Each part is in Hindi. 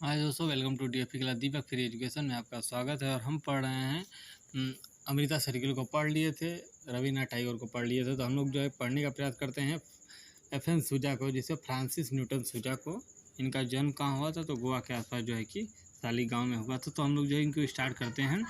हाय दोस्तों, welcome to DFP class Deepak free education में आपका स्वागत है। और हम पढ़ रहे हैं अमृता सर्किल को पढ़ लिए थे, रविन्द्रनाथ टैगोर को पढ़ लिए थे। तो हम लोग जो है पढ़ने का प्रयास करते हैं एफएन सूजा को, जिसे फ्रांसिस न्यूटन सूजा को। इनका जन्म कहाँ हुआ था? तो गोवा के आसपास जो है कि साली गांव में हुआ था। तो हम लोग जो है इनको स्टार्ट करते हैं।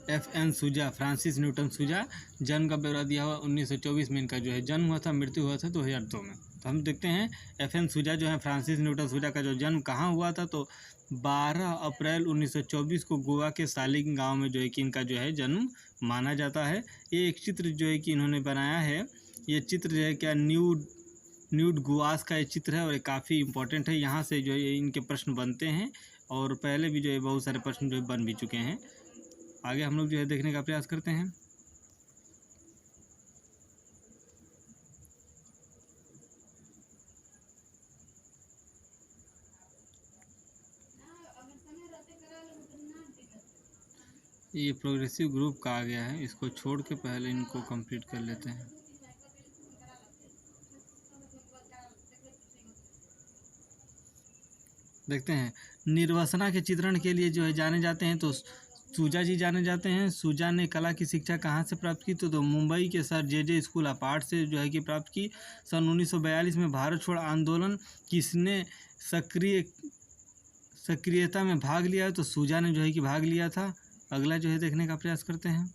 एफ एन सूजा, फ्रांसिस न्यूटन सूजा। जन्म का ब्यौरा दिया हुआ 1924 में इनका जो है जन्म हुआ था। मृत्यु हुआ था 2002 में। तो हम देखते हैं एफ.एन. सूजा जो है, फ्रांसिस न्यूटन सूजा का जो जन्म कहाँ हुआ था? तो 12 अप्रैल 1924 को गोवा के सालिंग गांव में जो है कि इनका जो है जन्म माना जाता है। ये एक चित्र जो है कि इन्होंने बनाया है। ये चित्र जो है क्या न्यूड गुआस का ये चित्र है और ये काफ़ी इंपॉर्टेंट है। यहाँ से जो है इनके प्रश्न बनते हैं और पहले भी जो है बहुत सारे प्रश्न जो है बन भी चुके हैं। आगे हम लोग जो है देखने का प्रयास करते हैं। ये प्रोग्रेसिव ग्रुप का आ गया है, इसको छोड़ के पहले इनको कंप्लीट कर लेते हैं। देखते हैं, निर्वसना के चित्रण के लिए जो है जाने जाते हैं तो सूजा जी जाने जाते हैं। सूजा ने कला की शिक्षा कहाँ से प्राप्त की? तो मुंबई के sir J school of art से जो है कि प्राप्त की। सन 1942 में भारत छोड़ आंदोलन किसने सक्रियता में भाग लिया है? तो सूजा ने जो है कि भाग लिया था। अगला जो है देखने का प्रयास करते हैं।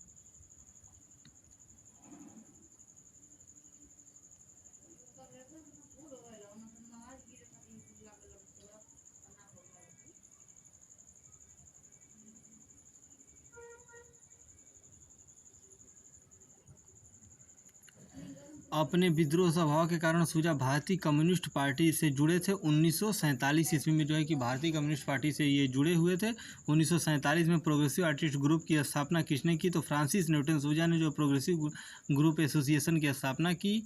अपने विद्रोह स्वभाव के कारण सूजा भारतीय कम्युनिस्ट पार्टी से जुड़े थे। 1947 ईस्वी में जो है कि भारतीय कम्युनिस्ट पार्टी से ये जुड़े हुए थे। 1947 में प्रोग्रेसिव आर्टिस्ट ग्रुप की स्थापना किसने की? तो फ्रांसिस न्यूटन सूजा ने जो प्रोग्रेसिव ग्रुप एसोसिएशन की स्थापना की।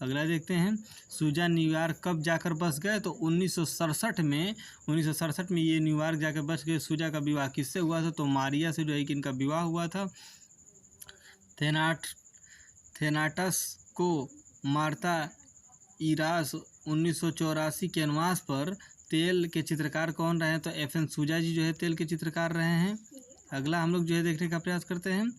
अगला देखते हैं, सूजा न्यूयॉर्क कब जाकर बस गए? तो 1967 में ये न्यूयॉर्क जाकर बस गए। सूजा का विवाह किससे हुआ था? तो मारिया से जो है कि इनका विवाह हुआ था। थेनाटस को मार्ता इरास 1984 कैनवास पर तेल के चित्रकार कौन रहे हैं? तो एफ.एन. सूजा जी जो है तेल के चित्रकार रहे हैं। अगला हम लोग जो है देखने का प्रयास करते हैं,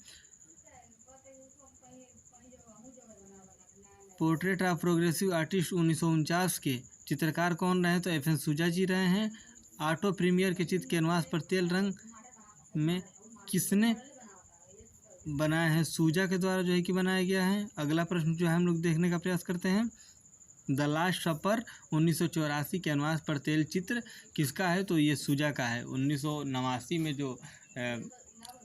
पोर्ट्रेट ऑफ प्रोग्रेसिव आर्टिस्ट 1949 के चित्रकार कौन रहे हैं? तो एफ.एन. सूजा जी रहे हैं। ऑटो प्रीमियर के चित्र कैनवास पर तेल रंग में किसने बनाया है? सूजा के द्वारा जो है कि बनाया गया है। अगला प्रश्न जो है हम लोग देखने का प्रयास करते हैं, द लास्ट सपर 1984 कैनवास पर तेल चित्र किसका है? तो ये सूजा का है। 1989 में जो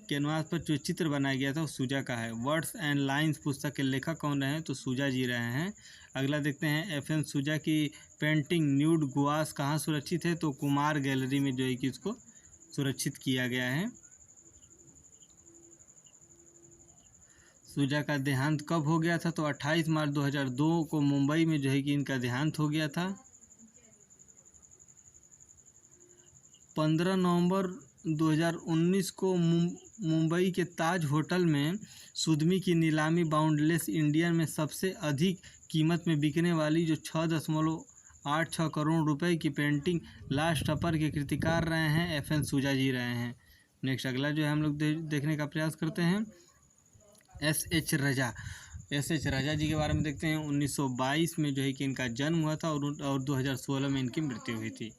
कैनवास पर जो चित्र बनाया गया था वो सूजा का है। वर्ड्स एंड लाइंस पुस्तक के लेखक कौन रहे हैं? तो सूजा जी रहे हैं। अगला देखते हैं, एफ.एन. सूजा की पेंटिंग न्यूड गुआस कहाँ सुरक्षित है? तो कुमार गैलरी में जो है कि इसको सुरक्षित किया गया है। सूजा का देहांत कब हो गया था? तो 28 मार्च 2002 को मुंबई में जो है कि इनका देहांत हो गया था। 15 नवंबर 2019 को मुंबई के ताज होटल में सुदमी की नीलामी बाउंडलेस इंडियन में सबसे अधिक कीमत में बिकने वाली जो 6.86 करोड़ रुपए की पेंटिंग लास्ट सपर के कृतिकार रहे हैं एफ.एन. सूजा जी रहे हैं। नेक्स्ट अगला जो है हम लोग देखने का प्रयास करते हैं, एस.एच. रजा जी के बारे में देखते हैं। 1922 में जो है कि इनका जन्म हुआ था और 2016 में इनकी मृत्यु हुई थी।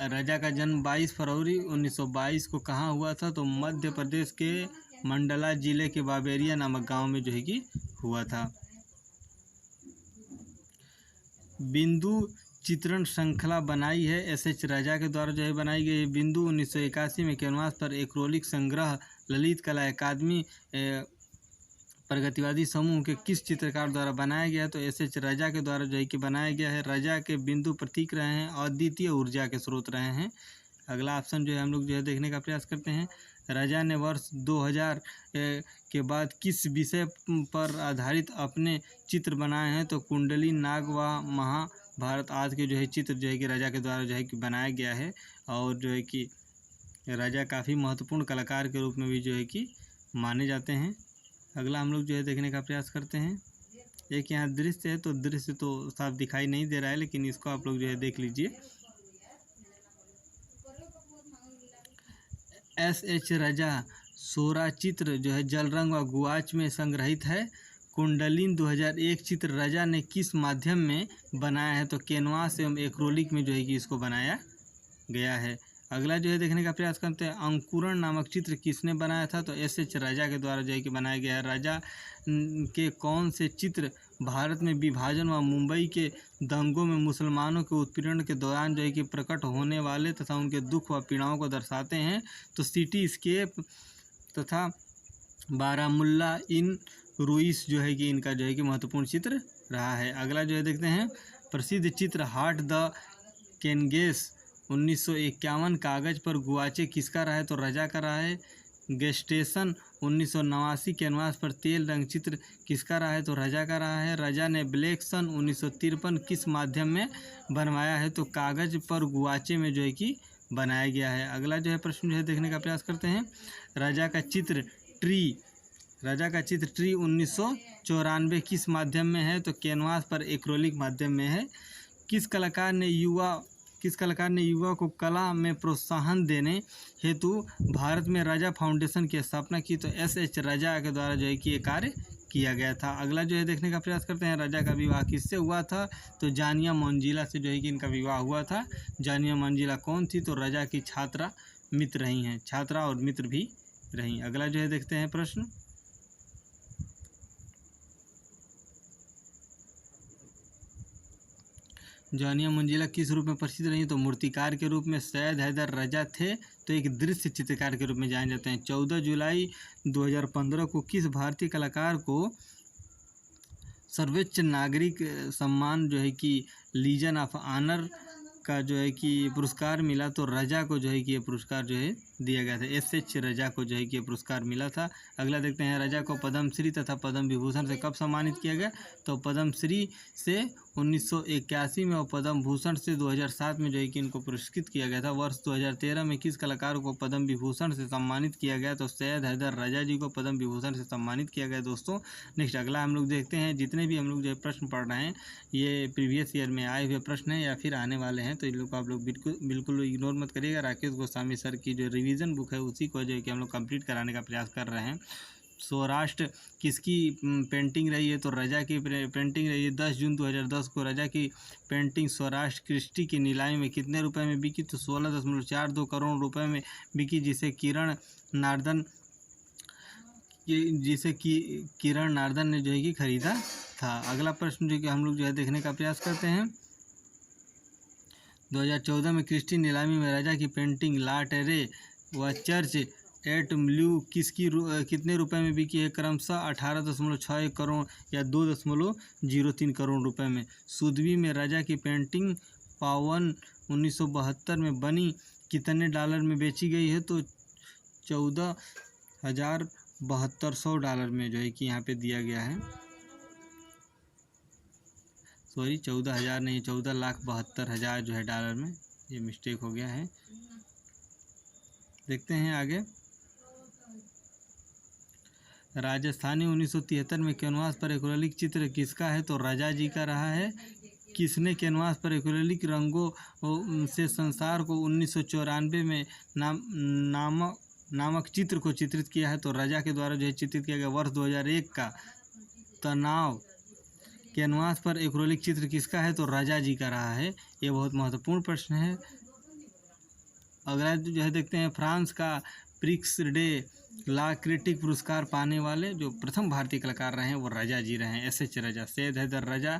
रजा का जन्म 22 फरवरी 1922 को कहाँ हुआ था? तो मध्य प्रदेश के मंडला जिले के बाबेरिया नामक गांव में जो है कि हुआ था। बिंदु चित्रण श्रृंखला बनाई है एस.एच. राजा के द्वारा जो है बनाई गई। बिंदु 1981 में कैनवास पर एक्रोलिक संग्रह ललित कला अकादमी प्रगतिवादी समूह के किस चित्रकार द्वारा बनाया गया? तो एस.एच. राजा के द्वारा जो है कि बनाया गया है। राजा के बिंदु प्रतीक रहे हैं, अद्वितीय ऊर्जा के स्रोत रहे हैं। अगला ऑप्शन जो है हम लोग जो है देखने का प्रयास करते हैं, राजा ने वर्ष 2000 के बाद किस विषय पर आधारित अपने चित्र बनाए हैं? तो कुंडली, नाग व महाभारत आदि के जो है चित्र जो है कि राजा के द्वारा जो है कि बनाया गया है। और जो है कि राजा काफ़ी महत्वपूर्ण कलाकार के रूप में भी जो है कि माने जाते हैं। अगला हम लोग जो है देखने का प्रयास करते हैं, एक यहाँ दृश्य है, तो दृश्य तो साफ दिखाई नहीं दे रहा है, लेकिन इसको आप लोग जो है देख लीजिए। एस.एच. रजा सोरा चित्र जो है जल रंग व गुआच में संग्रहित है। कुंडलिन 2001 चित्र रजा ने किस माध्यम में बनाया है? तो कैनवास एवं एक्रोलिक में जो है कि इसको बनाया गया है। अगला जो है देखने का प्रयास करते हैं, अंकुरण नामक चित्र किसने बनाया था? तो एस.एच. रजा के द्वारा जो है कि बनाया गया है। रजा के कौन से चित्र भारत में विभाजन व मुंबई के दंगों में मुसलमानों के उत्पीड़न के दौरान जो है कि प्रकट होने वाले तथा उनके दुख व पीड़ाओं को दर्शाते हैं? तो सिटी स्केप तथा बारामुल्ला इन रुइस जो है कि इनका जो है कि महत्वपूर्ण चित्र रहा है। अगला जो है देखते हैं, प्रसिद्ध चित्र हार्ट द केनगेस 1951 कागज पर गुआचे किसका रहा है? तो रजा का रहा है। गेस्टेशन 1989 कैनवास पर तेल रंग चित्र किसका रहा है? तो रजा का रहा है। रजा ने ब्लैक सन 1953 किस माध्यम में बनवाया है? तो कागज पर गुआचे में जो है कि बनाया गया है। अगला जो है प्रश्न जो है देखने का प्रयास करते हैं, रजा का चित्र ट्री 1994 किस माध्यम में है? तो कैनवास पर एक्रोलिक माध्यम में है। किस कलाकार ने युवा को कला में प्रोत्साहन देने हेतु भारत में रजा फाउंडेशन की स्थापना की? तो एस.एच. रजा के द्वारा जो है कि ये कार्य किया गया था। अगला जो है देखने का प्रयास करते हैं, रजा का विवाह किससे हुआ था? तो जानिया मंजिला से जो है कि इनका विवाह हुआ था। जानिया मंजिला कौन थी? तो रजा की छात्रा मित्र रही हैं, छात्रा और मित्र भी रही। अगला जो है देखते हैं प्रश्न, जानिया मंजिला किस रूप में प्रसिद्ध रही? तो मूर्तिकार के रूप में। सैयद हैदर रजा थे तो एक दृश्य चित्रकार के रूप में जाने जाते हैं। 14 जुलाई 2015 को किस भारतीय कलाकार को सर्वोच्च नागरिक सम्मान जो है कि लीजन ऑफ ऑनर का जो है कि पुरस्कार मिला? तो रजा को जो है कि ये पुरस्कार जो है दिया गया था। एस.एच. रजा को जो है कि ये पुरस्कार मिला था। अगला देखते हैं, रजा को पद्मश्री तथा पद्म विभूषण से कब सम्मानित किया गया? तो पद्मश्री से 1981 में और पद्म भूषण से 2007 में जो है कि इनको पुरस्कृत किया गया था। वर्ष 2013 में किस कलाकार को पद्म विभूषण से सम्मानित किया गया? तो सैयद हैदर रजा जी को पद्म विभूषण से सम्मानित किया गया। दोस्तों नेक्स्ट अगला हम लोग देखते हैं, जितने भी हम लोग जो है प्रश्न पढ़ रहे हैं ये प्रीवियस ईयर में आए हुए प्रश्न हैं या फिर आने वाले हैं, तो इन लोग को आप लोग बिल्कुल इग्नोर मत करिएगा। राकेश गोस्वामी सर की जो रिवीजन बुक है उसी को जो है कि हम लोग कंप्लीट कराने का प्रयास कर रहे हैं। सौराष्ट्र किसकी पेंटिंग रही है? तो रजा की पेंटिंग रही है। 10 जून 2010 को रजा की पेंटिंग सौराष्ट्र क्रिस्टी की नीलामी में कितने रुपए में बिकी? तो 16.42 करोड़ रुपए में बिकी, जिसे किरण नारदन ने जो है कि खरीदा था। अगला प्रश्न जो कि हम लोग जो है देखने का प्रयास करते हैं, 2014 में क्रिस्टी नीलामी में रजा की पेंटिंग ला टेरे व चर्च एट म्ल्यू कितने रुपए में बिकी है? क्रमशः 18.61 करोड़ या 2.03 करोड़ रुपए में। सुदवी में रजा की पेंटिंग पावन 1972 में बनी कितने डॉलर में बेची गई है? तो 14,7200 में जो है कि यहाँ पे दिया गया है। सॉरी 14,000 नहीं, 14,72,000 जो है डॉलर में, ये मिस्टेक हो गया है। देखते हैं आगे, राजस्थानी 1973 में कैनवास पर एक्रेलिक चित्र किसका है? तो रजा जी का रहा है। किसने कैनवास पर एक्रेलिक रंगों से संसार को 1994 में नामक चित्र को चित्रित किया है? तो रजा के द्वारा जो है चित्रित किया गया। वर्ष 2001 का तनाव कैनवास पर एक्रेलिक चित्र किसका है? तो रजा जी का रहा है। ये बहुत महत्वपूर्ण प्रश्न है। अगला जो है देखते हैं, फ्रांस का प्रिक्स डे ला क्रिटिक पुरस्कार पाने वाले जो प्रथम भारतीय कलाकार रहे हैं वो रजा जी रहे हैं, एस.एच. रजा। सैयद हैदर रजा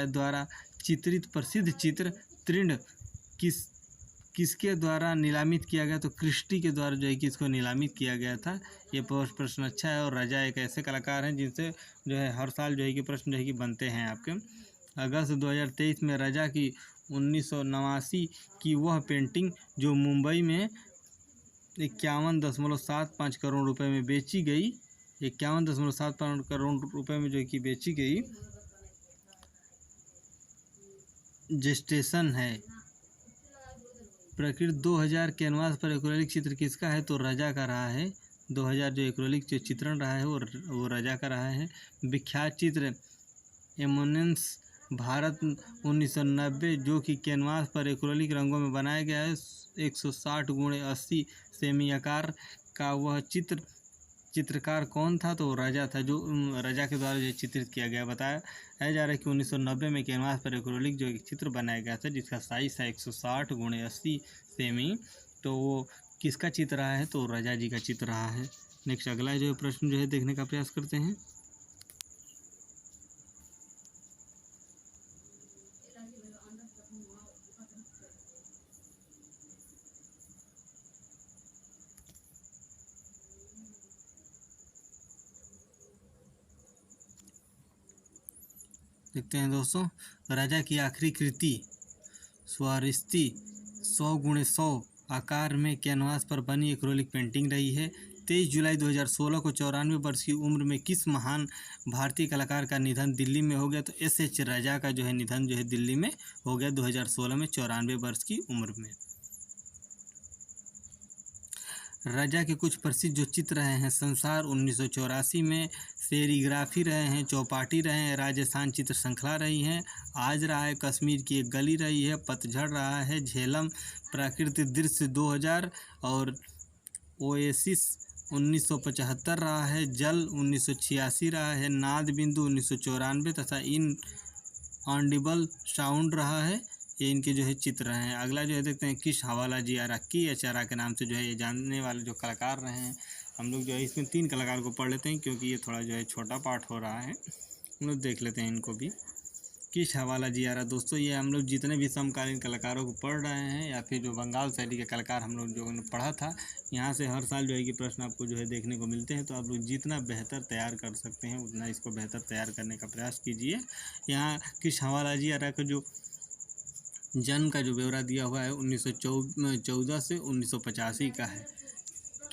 द्वारा चित्रित प्रसिद्ध चित्र तृण किसके द्वारा नीलामित किया गया? तो क्रिस्टी के द्वारा जो है कि इसको नीलामित किया गया था। ये प्रश्न अच्छा है, और रजा एक ऐसे कलाकार हैं जिनसे जो है हर साल जो है कि प्रश्न जो है कि बनते हैं आपके। अगस्त 2023 में रजा की 1989 की वह पेंटिंग जो मुंबई में 51.75 करोड़ रुपए में बेची गई, 51.75 करोड़ रुपए में जो है कि बेची गई, जेस्टेशन है। प्रकृति 2000 कैनवास पर एक्रेलिक चित्र किसका है? तो रजा का रहा है। 2000 जो एक्रेलिक जो चित्रण रहा है वो रजा का रहा है। विख्यात चित्र एमोनेंस भारत 1990 जो कि कैनवास पर एक्रिलिक रंगों में बनाया गया है 160 × 80 सेमी आकार का। वह चित्रकार कौन था? तो रजा था, जो रजा के द्वारा जो चित्रित किया गया। बताया जा रहा है कि 1990 में कैनवास पर एक्रिलिक जो एक चित्र बनाया गया था जिसका साइज था 160 × 80 सेमी। तो वो किसका चित्र रहा है? तो रजा जी का चित्र रहा है। नेक्स्ट अगला जो प्रश्न जो है देखने का प्रयास करते हैं। देखते हैं दोस्तों, राजा की आखिरी कृति स्वारिस्ती 100 × 100 आकार में कैनवास पर बनी एक्रिलिक पेंटिंग रही है। 23 जुलाई 2016 को 94 वर्ष की उम्र में किस महान भारतीय कलाकार का निधन दिल्ली में हो गया? तो एस.एच. राजा का जो है निधन जो है दिल्ली में हो गया 2016 में 94 वर्ष की उम्र में। राजा के कुछ प्रसिद्ध जो चित्र रहे हैं, संसार 1984 में, सेरीग्राफी रहे हैं, चौपाटी रहे हैं, राजस्थान चित्र श्रृंखला रही हैं, आज रहा है, कश्मीर की एक गली रही है, पतझड़ रहा है, झेलम प्राकृतिक दृश्य 2000 और ओएसिस 1975 रहा है, जल 1986 रहा है, नाद बिंदु 1994 तथा इन ऑडिबल साउंड रहा है। ये इनके जो है चित्र हैं। अगला जो है देखते हैं, किस हवाला जी आरा KH आरा के नाम से जो है ये जानने वाले जो कलाकार रहे हैं। हम लोग जो है इसमें 3 कलाकार को पढ़ लेते हैं क्योंकि ये थोड़ा जो है छोटा पार्ट हो रहा है। हम लोग देख लेते हैं इनको भी। किस हवाला जी आरा दोस्तों, ये हम लोग जितने भी समकालीन कलाकारों को पढ़ रहे हैं या फिर जो बंगाल शैली के कलाकार हम लोग जो पढ़ा था, यहाँ से हर साल जो है कि प्रश्न आपको जो है देखने को मिलते हैं। तो आप लोग जितना बेहतर तैयार कर सकते हैं उतना इसको बेहतर तैयार करने का प्रयास कीजिए। यहाँ किस हवाला जी आरा का जो जन्म का जो ब्यौरा दिया हुआ है 1914 से 1985 का है।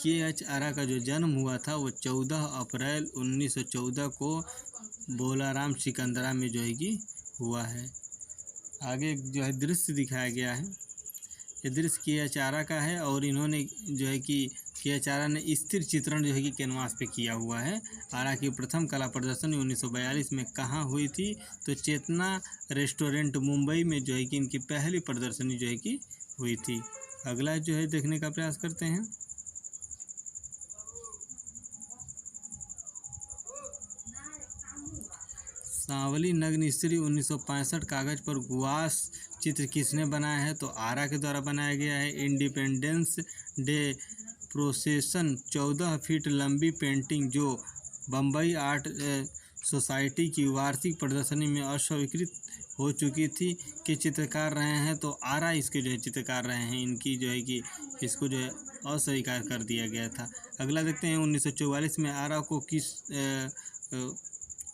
KH आरा का जो जन्म हुआ था वो 14 अप्रैल 1914 को बोलाराम सिकंदरा में जो है कि हुआ है। आगे जो है दृश्य दिखाया गया है, ये दृश्य KH आरा का है और इन्होंने जो है कि KH आरा ने स्थिर चित्रण जो है कि कैनवास पे किया हुआ है। आरा की प्रथम कला प्रदर्शनी 1942 में कहाँ हुई थी? तो चेतना रेस्टोरेंट मुंबई में जो है कि इनकी पहली प्रदर्शनी जो है कि हुई थी। अगला जो है देखने का प्रयास करते हैं। सांवली नग्न स्त्री 1965 कागज पर गुआस चित्र किसने बनाया है? तो आरा के द्वारा बनाया गया है। इंडिपेंडेंस डे प्रोसेसन 14 फीट लंबी पेंटिंग जो बम्बई आर्ट सोसाइटी की वार्षिक प्रदर्शनी में अस्वीकृत हो चुकी थी के चित्रकार रहे हैं। तो आरा इसके जो है चित्रकार रहे हैं। इनकी जो है कि इसको जो है अस्वीकार कर दिया गया था। अगला देखते हैं, 1944 में आरा को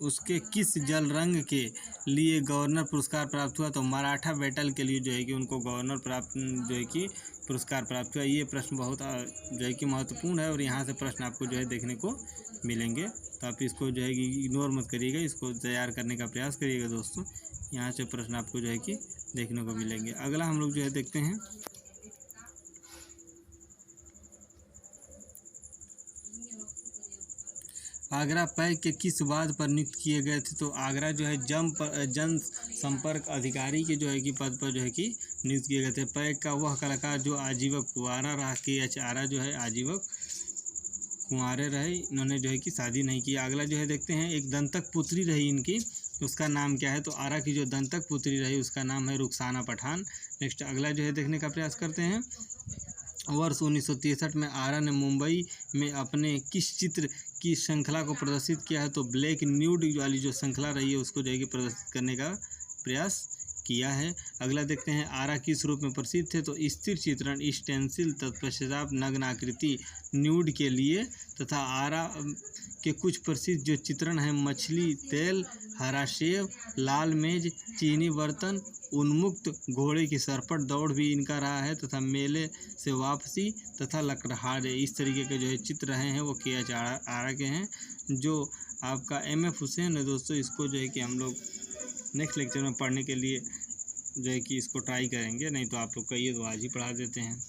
उसके किस जल रंग के लिए गवर्नर पुरस्कार प्राप्त हुआ? तो मराठा बैटल के लिए जो है कि उनको गवर्नर जो है कि पुरस्कार प्राप्त हुआ। ये प्रश्न बहुत जो है कि महत्वपूर्ण है और यहाँ से प्रश्न आपको जो है देखने को मिलेंगे। तो आप इसको जो है कि इग्नोर मत करिएगा, इसको तैयार करने का प्रयास करिएगा दोस्तों। यहाँ से प्रश्न आपको जो है कि देखने को मिलेंगे। अगला हम लोग जो है देखते हैं, आगरा पैक के किस वाद पर नियुक्त किए गए थे? तो आगरा जो है जन संपर्क अधिकारी के जो है कि पद पर जो है कि नियुक्त किए गए थे। पैक का वह कलाकार जो आजीवन कुंवारा रहा। KH आरा जो है आजीवन कुंवारे रहे, इन्होंने जो है कि शादी नहीं की। अगला जो है देखते हैं, एक दंतक पुत्री रही इनकी, उसका नाम क्या है? तो आरा की जो दंतक पुत्री रही उसका नाम है रुखसाना पठान। नेक्स्ट अगला जो है देखने का प्रयास करते हैं, वर्ष 1963 में आरा ने मुंबई में अपने किस चित्र की श्रृंखला को प्रदर्शित किया है? तो ब्लैक न्यूड वाली जो श्रृंखला रही है उसको जो है कि प्रदर्शित करने का प्रयास किया है। अगला देखते हैं, आरा किस रूप में प्रसिद्ध थे? तो स्थिर चित्रण स्टेंसिल तत्पश्चात नग्न आकृति न्यूड के लिए तथा आरा के कुछ प्रसिद्ध जो चित्रण हैं, मछली तेल, हरा सेब, लाल मेज, चीनी बर्तन, उन्मुक्त घोड़े की सरपट दौड़ भी इनका रहा है तथा मेले से वापसी तथा लकड़हारे, इस तरीके के जो है चित्र रहे हैं वो KH आरा के हैं। जो आपका MF हुसैन है दोस्तों, इसको जो है कि हम लोग नेक्स्ट लेक्चर में पढ़ने के लिए जो है कि इसको ट्राई करेंगे, नहीं तो आप लोग कहिए तो आज ही पढ़ा देते हैं।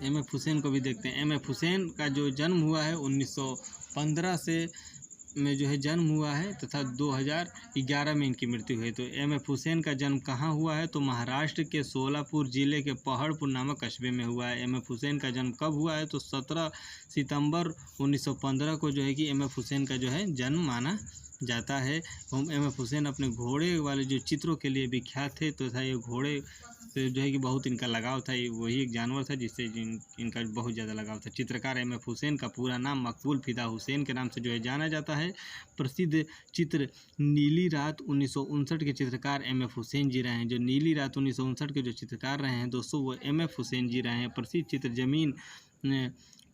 MF हुसैन को भी देखते हैं। MF हुसैन का जो जन्म हुआ है 1915 से में जो है जन्म हुआ है तथा 2011 में इनकी मृत्यु हुई। तो एम.एफ. हुसैन का जन्म कहाँ हुआ है? तो महाराष्ट्र के सोलापुर जिले के पहाड़पुर नामक कस्बे में हुआ है। एम.एफ. हुसैन का जन्म कब हुआ है? तो 17 सितंबर 1915 को जो है कि एम.एफ. हुसैन का जो है जन्म माना जाता है। एम.एफ. हुसैन अपने घोड़े वाले जो चित्रों के लिए विख्यात थे, तो था ये घोड़े से जो है कि बहुत इनका लगाव था। ये वही एक जानवर था जिससे इनका बहुत ज़्यादा लगाव था। चित्रकार एम.एफ. हुसैन का पूरा नाम मकबूल फिदा हुसैन के नाम से जो है जाना जाता है। प्रसिद्ध चित्र नीली रात 1959 के चित्रकार एम.एफ. हुसैन जी रहे हैं। जो नीली रात 1959 के जो चित्रकार रहे हैं दोस्तों, वो एम.एफ. हुसैन जी रहे हैं। प्रसिद्ध चित्र जमीन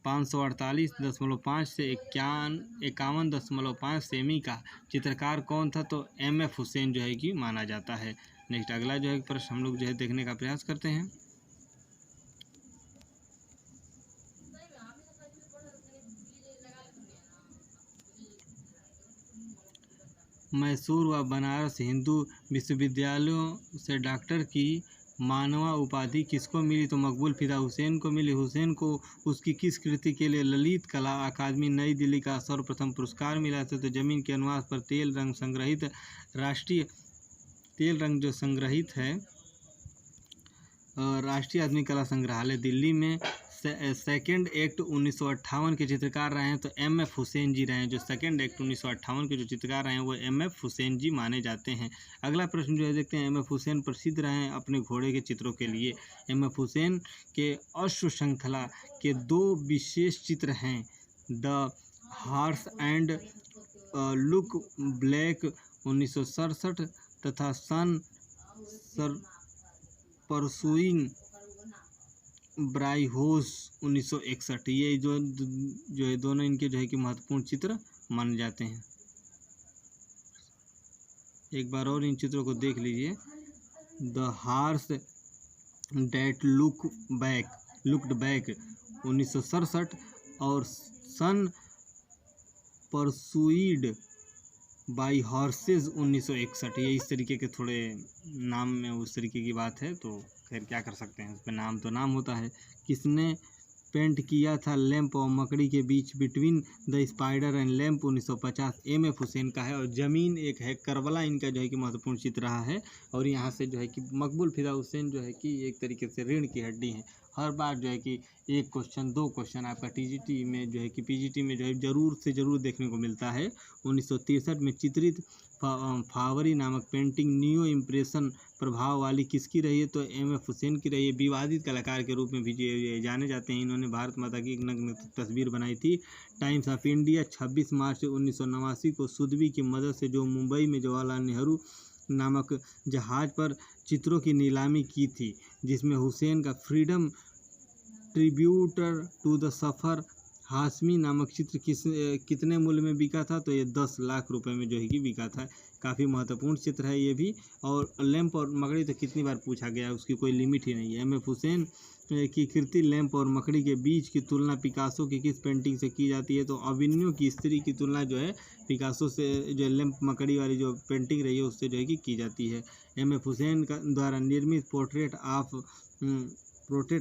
548.5 से 51.5 सेमी का चित्रकार कौन था? तो एम.एफ. हुसैन जो है कि माना जाता है। नेक्स्ट अगला जो है प्रश्न हम लोग जो है देखने का प्रयास करते हैं। मैसूर व बनारस हिंदू विश्वविद्यालयों से डॉक्टर की मानवा उपाधि किसको मिली? तो मकबूल फिदा हुसैन को मिली। हुसैन को उसकी किस कृति के लिए ललित कला अकादमी नई दिल्ली का सर्वप्रथम पुरस्कार मिला था? तो जमीन के अनुवाद पर तेल रंग संग्रहित राष्ट्रीय तेल रंग जो संग्रहित है राष्ट्रीय आधुनिक कला संग्रहालय दिल्ली में सेकेंड एक्ट 1958 के चित्रकार रहे हैं। तो एम.एफ. हुसैन जी रहे हैं। जो सेकेंड एक्ट 1958 के जो चित्रकार रहे हैं वो एम.एफ. हुसैन जी माने जाते हैं। अगला प्रश्न जो है देखते हैं। एम.एफ. हुसैन प्रसिद्ध रहे हैं अपने घोड़े के चित्रों के लिए। एम.एफ. हुसैन के अश्व श्रृंखला के 2 विशेष चित्र हैं, the horse and look black 1967 तथा सन परसुइंग ब्राइहोस 1961। ये जो है दोनों इनके जो है कि महत्वपूर्ण चित्र माने जाते हैं। एक बार और इन चित्रों को देख लीजिए। The horse that looked back 1967 और सन परसुइड बाई हॉर्सेज 1961। ये इस तरीके के थोड़े नाम में उस तरीके की बात है, तो खैर क्या कर सकते हैं, उस पर नाम तो नाम होता है। किसने पेंट किया था लैंप और मकड़ी के बीच between the spider and lamp 1950? M F. Husain का है। और ज़मीन एक है, करबला इनका जो है कि महत्वपूर्ण चित्र रहा है। और यहाँ से जो है कि मकबूल फिदा हुसैन जो है कि एक तरीके से रीढ़ की हड्डी है। हर बार जो है कि 1 क्वेश्चन 2 क्वेश्चन आपका टीजीटी में जो है कि पीजीटी में जो है ज़रूर से ज़रूर देखने को मिलता है। 1963 में चित्रित फावरी नामक पेंटिंग न्यू इम्प्रेशन प्रभाव वाली किसकी रही है? तो एम.एफ. हुसैन की रही है। विवादित कलाकार के रूप में भी जाने जाते हैं। इन्होंने भारत माता की एक नग्न तस्वीर बनाई थी। टाइम्स ऑफ इंडिया 26 मार्च 1989 को सुदवी की मदद से जो मुंबई में जवाहरलाल नेहरू नामक जहाज़ पर चित्रों की नीलामी की थी, जिसमें हुसैन का फ्रीडम ट्रिब्यूटर टू द सफ़र हाशमी नामक चित्र कितने मूल्य में बिका था? तो ये 10 लाख रुपए में जो है कि बिका था। काफ़ी महत्वपूर्ण चित्र है ये भी। और लैंप और मकड़ी तो कितनी बार पूछा गया है, उसकी कोई लिमिट ही नहीं है। एम.एफ. हुसैन की कृति लैंप और मकड़ी के बीच की तुलना पिकासो की किस पेंटिंग से की जाती है? तो अविन्यो की स्त्री की तुलना जो है पिकासो से जो लैंप मकड़ी वाली जो पेंटिंग रही है उससे जो है कि की जाती है। एम.एफ. हुसैन का द्वारा निर्मित portrait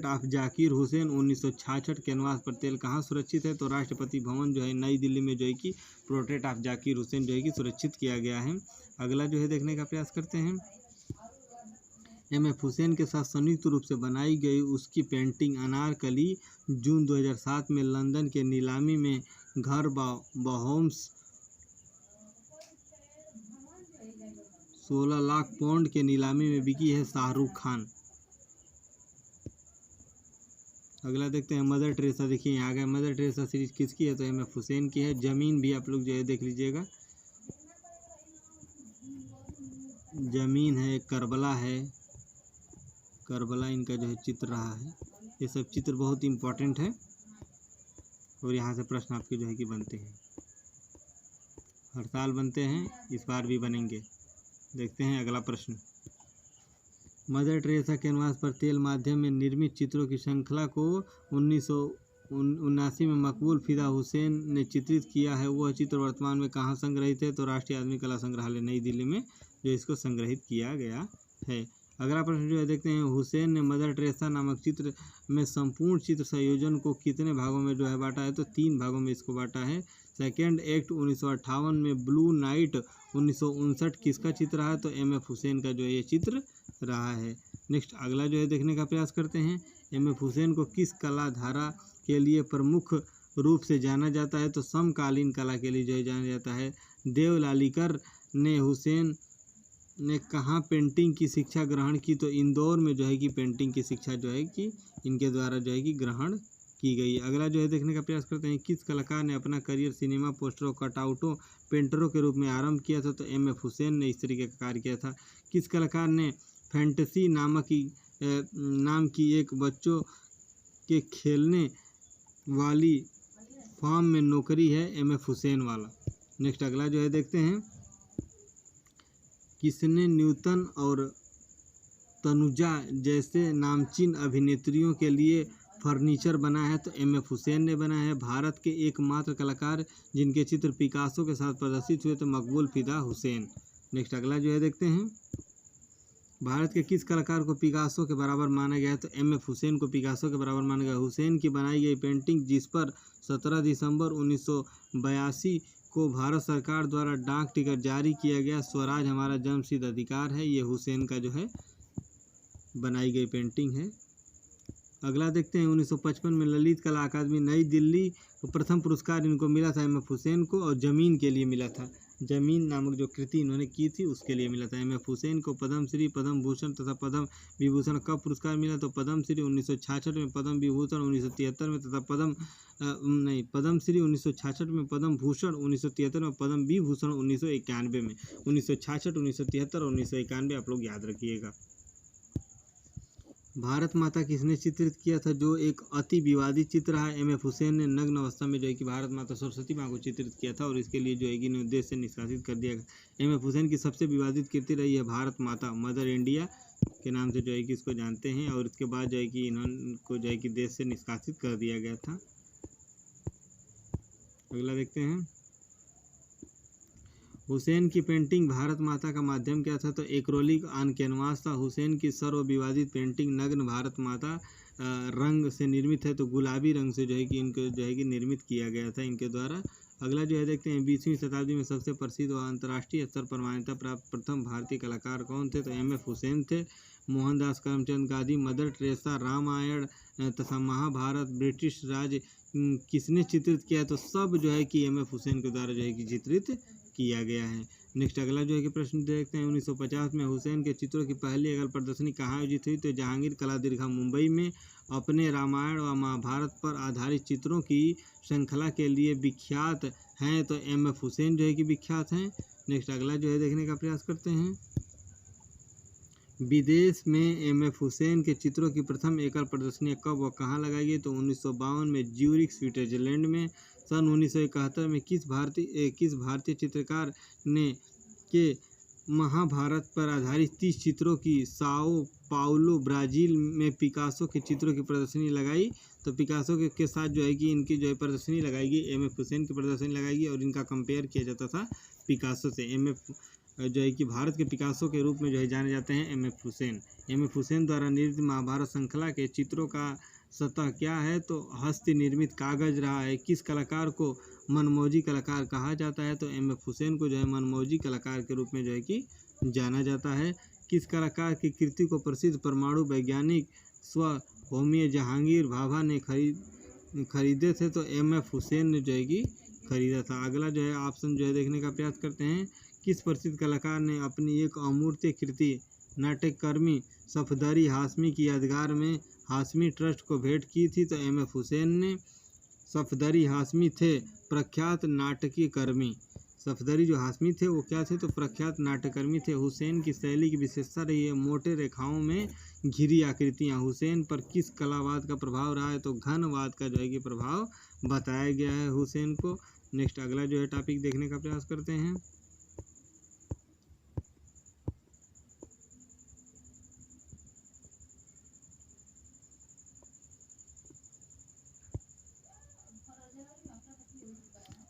of Zakir Hussain 1966 canvas पर तेल कहाँ सुरक्षित है? तो राष्ट्रपति भवन जो है नई दिल्ली में जो है कि पोर्ट्रेट ऑफ जाकिर हुसैन जो है कि सुरक्षित किया गया है। अगला जो है देखने का प्रयास करते हैं। एम.एफ. हुसैन के साथ संयुक्त रूप से बनाई गई उसकी पेंटिंग अनारकली जून 2007 में लंदन के नीलामी में घर बहोम्स 16 लाख पाउंड के नीलामी में बिकी है। शाहरुख खान। अगला देखते हैं मदर टेरेसा। देखिए यहाँ आ गया मदर टेरेसा सीरीज किसकी है? तो एम.एफ. हुसैन की है। जमीन भी आप लोग जो है देख लीजिएगा। जमीन है, करबला है, करबला इनका जो है चित्र रहा है। ये सब चित्र बहुत इम्पोर्टेंट है और यहाँ से प्रश्न आपके जो है कि बनते हैं, हर साल बनते हैं, इस बार भी बनेंगे। देखते हैं अगला प्रश्न। मदर टेरेसा कैनवास पर तेल माध्यम में निर्मित चित्रों की श्रृंखला को 1979 में मकबूल फिदा हुसैन ने चित्रित किया है। वह चित्र वर्तमान में कहाँ संग्रहित है? तो राष्ट्रीय आधुनिक कला संग्रहालय नई दिल्ली में जो इसको संग्रहित किया गया है। अगला प्रश्न जो है देखते हैं। हुसैन ने मदर टेरेसा नामक चित्र में संपूर्ण चित्र संयोजन को कितने भागों में जो है बांटा है? तो 3 भागों में इसको बांटा है। सेकेंड एक्ट 1958 में ब्लू नाइट 1959 किसका चित्र रहा है? तो एम.एफ. हुसैन का जो है ये चित्र रहा है। नेक्स्ट अगला जो है देखने का प्रयास करते हैं, एम.एफ. हुसैन को किस कला धारा के लिए प्रमुख रूप से जाना जाता है? तो समकालीन कला के लिए जो है जाना जाता है। देवलालीकर ने हुसैन ने कहाँ पेंटिंग की शिक्षा ग्रहण की? तो इंदौर में जो है कि पेंटिंग की शिक्षा जो है कि इनके द्वारा जो है कि ग्रहण की गई। अगला जो है देखने का प्रयास करते हैं, किस कलाकार ने अपना करियर सिनेमा पोस्टरों, कटआउटों, पेंटरों के रूप में आरंभ किया था? तो एम.एफ. हुसैन ने इस तरीके का कार्य किया था। किस कलाकार ने फैंटेसी नाम की एक बच्चों के खेलने वाली फार्म में नौकरी है? एम.एफ. हुसैन वाला। नेक्स्ट अगला जो है देखते हैं, किसने न्यूटन और तनुजा जैसे नामचीन अभिनेत्रियों के लिए फर्नीचर बनाया है? तो एम.एफ. हुसैन ने बनाया है। भारत के एकमात्र कलाकार जिनके चित्र पिकासो के साथ प्रदर्शित हुए तो मकबूल फिदा हुसैन। नेक्स्ट अगला जो है देखते हैं, भारत के किस कलाकार को पिकासो के बराबर माना गया है? तो एम.एफ. हुसैन को पिकासो के बराबर माना गया। हुसैन की बनाई गई पेंटिंग जिस पर 17 दिसंबर 1982 को भारत सरकार द्वारा डाक टिकट जारी किया गया, स्वराज हमारा जन्मसिद्ध अधिकार है, ये हुसैन का जो है बनाई गई पेंटिंग है। अगला देखते हैं, 1955 में ललित कला अकादमी नई दिल्ली को प्रथम पुरस्कार इनको मिला था एम.एफ. हुसैन को, और जमीन के लिए मिला था। जमीन नामक जो कृति इन्होंने की थी उसके लिए मिला था। एम.एफ. हुसैन को पद्मश्री, पद्म भूषण तथा पद्म विभूषण कब पुरस्कार मिला? तो पद्मश्री 1966 में, पद्म विभूषण 1973 में तथा पद्मश्री 1966 में, पद्म भूषण 1973 में, पद्म विभूषण 1991 में। 1966, 1973 और 1991 आप लोग याद रखिएगा। भारत माता किसने चित्रित किया था? जो एक अति विवादित चित्र है। एम.एफ. हुसैन ने नग्न अवस्था में जो है कि भारत माता सरस्वती माँ को चित्रित किया था और इसके लिए जो है कि देश से निष्कासित कर दिया गया। एम.एफ. हुसैन की सबसे विवादित कृति रही है भारत माता, मदर इंडिया के नाम से जो है कि इसको जानते हैं, और इसके बाद जो है कि इन्होंने जो है कि देश से निष्कासित कर दिया गया था। अगला देखते हैं, हुसैन की पेंटिंग भारत माता का माध्यम क्या था? तो एक्रोलिक ऑन कैनवास था। हुसैन की सर्वविवादित पेंटिंग नग्न भारत माता रंग से निर्मित है, तो गुलाबी रंग से जो है कि इनको जो है कि निर्मित किया गया था इनके द्वारा। अगला जो है देखते हैं, 20वीं शताब्दी में सबसे प्रसिद्ध और अंतर्राष्ट्रीय स्तर पर मान्यता प्राप्त प्रथम भारतीय कलाकार कौन थे? तो एम.एफ. हुसैन थे। मोहनदास करमचंद गांधी, मदर टेरेसा, रामायण तथा महाभारत ब्रिटिश राज किसने चित्रित किया? तो सब जो है कि एम.एफ. हुसैन के द्वारा जो है कि चित्रित किया गया है। नेक्स्ट अगला जो है कि प्रश्न देखते हैं, 1950 में हुसैन के चित्रों की पहली अगल प्रदर्शनी कहाँ आयोजित हुई? तो जहांगीर कला दीर्घा मुंबई में। अपने रामायण व महाभारत पर आधारित चित्रों की श्रृंखला के लिए विख्यात हैं, तो एम.एफ. हुसैन जो है कि विख्यात हैं। नेक्स्ट अगला जो है देखने का प्रयास करते हैं, विदेश में एम.एफ. हुसैन के चित्रों की प्रथम एकल प्रदर्शनी कब व कहाँ लगाई गई? तो 1952 में ज्यूरिख स्विट्जरलैंड में। सन 1971 में किस भारतीय चित्रकार ने के महाभारत पर आधारित 30 चित्रों की साओ पाउलो ब्राज़ील में पिकासो के चित्रों की प्रदर्शनी लगाई? तो पिकासो के साथ जो है कि इनकी जो है प्रदर्शनी लगाई गई, एम.एफ. हुसैन की प्रदर्शनी लगाई गई और इनका कंपेयर किया जाता था पिकासो से। एम.एफ. जो है कि भारत के पिकासो के रूप में जो है जाने जाते हैं एम.एफ. हुसैन। एम.एफ. हुसैन द्वारा निर्मित महाभारत श्रृंखला के चित्रों का सतह क्या है? तो हस्त निर्मित कागज रहा है। किस कलाकार को मनमौजी कलाकार कहा जाता है? तो एम.एफ. हुसैन को जो है मनमौजी कलाकार के रूप में जो है कि जाना जाता है। किस कलाकार की कृति को प्रसिद्ध परमाणु वैज्ञानिक होमी जहांगीर भाभा ने खरीदे थे? तो एम.एफ. हुसैन ने जो है कि खरीदा था। अगला जो है ऑप्शन जो है देखने का प्रयास करते हैं, किस प्रसिद्ध कलाकार ने अपनी एक अमूर्त कृति नाट्यकर्मी सफदरी हाशमी की यादगार में हाशमी ट्रस्ट को भेंट की थी? तो एम.एफ. हुसैन ने। सफदरी हाशमी थे प्रख्यात नाटकीय कर्मी। सफदरी जो हाशमी थे वो क्या थे? तो प्रख्यात नाट्यकर्मी थे। हुसैन की शैली की विशेषता रही है मोटे रेखाओं में घिरी आकृतियाँ। हुसैन पर किस कलावाद का प्रभाव रहा है? तो घनवाद का जो है कि प्रभाव बताया गया है हुसैन को। नेक्स्ट अगला जो है टॉपिक देखने का प्रयास करते हैं,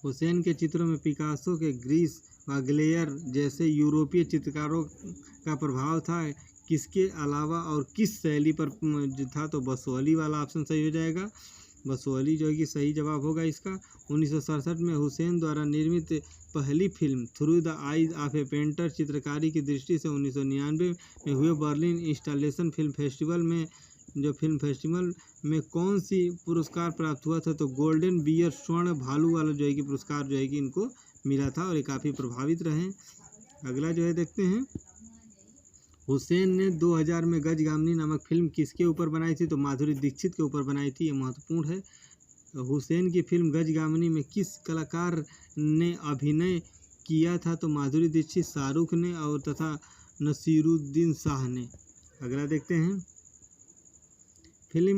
हुसैन के चित्रों में पिकासो के ग्रीस व ग्लेयर जैसे यूरोपीय चित्रकारों का प्रभाव था। किसके अलावा और किस शैली पर था? तो बसोहली वाला ऑप्शन सही हो जाएगा। बसोहली जो है कि सही जवाब होगा इसका। 1967 में हुसैन द्वारा निर्मित पहली film through the eyes of A painter चित्रकारी की दृष्टि से 1999 में हुए बर्लिन इंस्टॉलेशन फिल्म फेस्टिवल में कौन सी पुरस्कार प्राप्त हुआ था? तो गोल्डन बियर स्वर्ण भालू वाला जो है कि पुरस्कार जो है कि इनको मिला था और ये काफ़ी प्रभावित रहे। अगला जो है देखते हैं, हुसैन ने 2000 में गजगामनी नामक फिल्म किसके ऊपर बनाई थी? तो माधुरी दीक्षित के ऊपर बनाई थी, ये महत्वपूर्ण है। हुसैन की फिल्म गजगामनी में किस कलाकार ने अभिनय किया था? तो माधुरी दीक्षित, शाहरुख ने और तथा नसीरुद्दीन शाह ने। अगला देखते हैं, फिल्म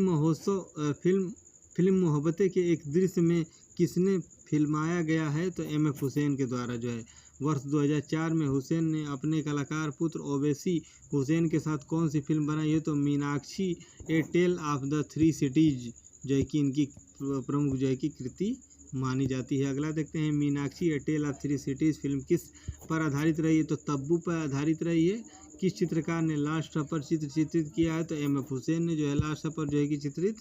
मोहब्बतें के एक दृश्य में किसने फिल्माया गया है? तो एम.एफ. हुसैन के द्वारा जो है। वर्ष 2004 में हुसैन ने अपने कलाकार पुत्र ओवैसी हुसैन के साथ कौन सी फिल्म बनाई है? तो Meenaxi a tale of the three cities जो है कि इनकी प्रमुख जो है कि कृति मानी जाती है। अगला देखते हैं, Meenaxi a tale of three cities film किस पर आधारित रही है? तो तब्बू पर आधारित रही है। किस चित्रकार ने लास्ट सफर चित्रित किया है? तो एम.एफ. हुसैन ने जो है लास्ट सफर जो है कि चित्रित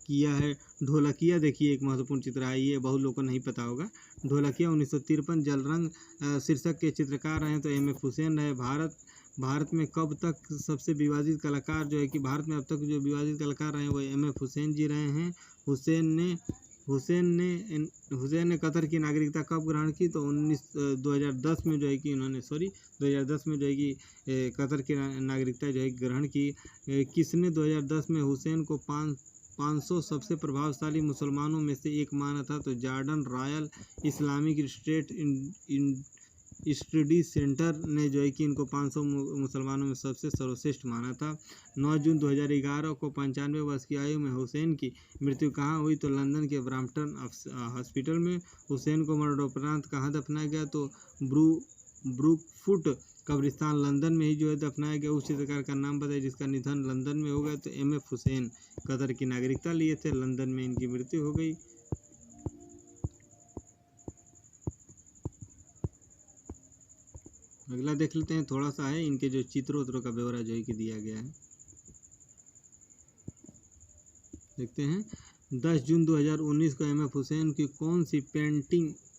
किया है। ढोलकिया देखिए एक महत्वपूर्ण चित्र है, ये बहुत लोगों को नहीं पता होगा। ढोलकिया 1953 जलरंग शीर्षक के चित्रकार रहे हैं, तो एम.एफ. हुसैन रहे। भारत में कब तक सबसे विवादित कलाकार जो है कि भारत में अब तक जो विवादित कलाकार रहे हैं वो एम.एफ. हुसैन जी रहे हैं। हुसैन ने कतर की नागरिकता कब ग्रहण की? तो 2010 में जो है कि उन्होंने 2010 में जो है कि कतर की नागरिकता जो है ग्रहण की। किसने 2010 में हुसैन को 500 सबसे प्रभावशाली मुसलमानों में से एक माना था? तो Jordan royal Islamic state study centre ने जो है कि इनको 500 मुसलमानों में सबसे सर्वश्रेष्ठ माना था। 9 जून 2011 को 95 वर्ष की आयु में हुसैन की मृत्यु कहाँ हुई? तो लंदन के ब्रैम्पटन हॉस्पिटल में। हुसैन को मरणोपरांत कहाँ दफनाया गया? तो ब्रूकफुट कब्रिस्तान लंदन में ही जो है दफनाया गया। उस चित्रकार का नाम बताइए जिसका निधन लंदन में हो गया? तो एम.एफ. हुसैन कतर की नागरिकता लिए थे, लंदन में इनकी मृत्यु हो गई। अगला देख लेते हैं, थोड़ा सा है इनके जो चित्रों का ब्यौरा जो है कि दिया गया है। देखते हैं, 10 जून 2019 को एम.एफ. हुसैन की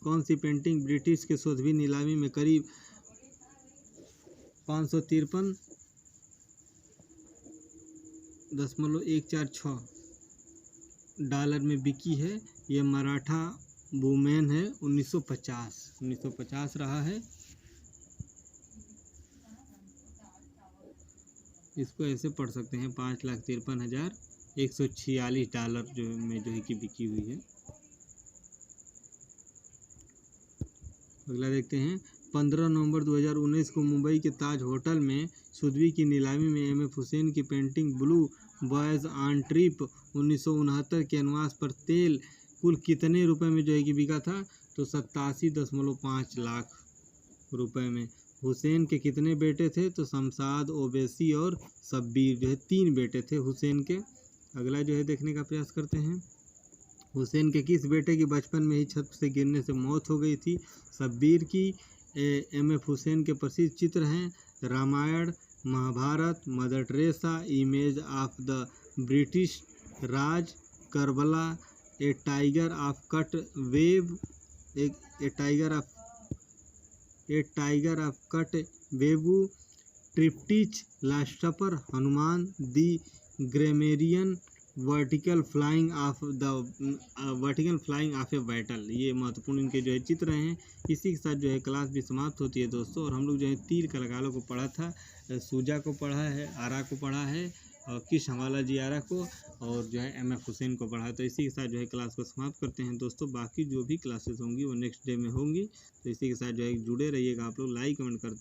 कौन सी पेंटिंग ब्रिटिश के सोथबी नीलामी में करीब 553.146 डॉलर में बिकी है? ये मराठा वुमेन है। 1950 रहा है। इसको ऐसे पढ़ सकते हैं, 5,53,146 डॉलर जो है कि बिकी हुई है। अगला देखते हैं, 15 नवंबर 2019 को मुंबई के ताज होटल में सोथबी की नीलामी में एम.एफ. हुसैन की painting blue boys on trip 1969 canvas पर तेल कुल कितने रुपए में जो है कि बिका था? तो 87.5 लाख रुपए में। हुसैन के कितने बेटे थे? तो शमशाद, ओवैसी और शब्बीर जो है 3 बेटे थे हुसैन के। अगला जो है देखने का प्रयास करते हैं, हुसैन के किस बेटे की बचपन में ही छत से गिरने से मौत हो गई थी? शब्बीर की। एम.एफ. हुसैन के प्रसिद्ध चित्र हैं Ramayana, Mahabharata, Mother Teresa, image of the British Raj, Karbala, a tiger of cut web, a tiger of cut web, triptych, Last Supper, Hanuman, the grammarian, vertical flying of a battle. ये महत्वपूर्ण इनके जो है चित्र हैं। इसी के साथ जो है क्लास भी समाप्त होती है दोस्तों। और हम लोग जो है तीर कलाकारों को पढ़ा था, सूजा को पढ़ा है, आरा को पढ़ा है, और किश हवाला जी आरा को, और जो है एम.एफ. हुसैन को पढ़ा है। तो इसी के साथ जो है क्लास को समाप्त करते हैं दोस्तों। बाकी जो भी क्लासेस होंगी वो नेक्स्ट डे में होंगी। तो इसी के साथ जो है जुड़े रहिएगा आप लोग, लाइक कमेंट करते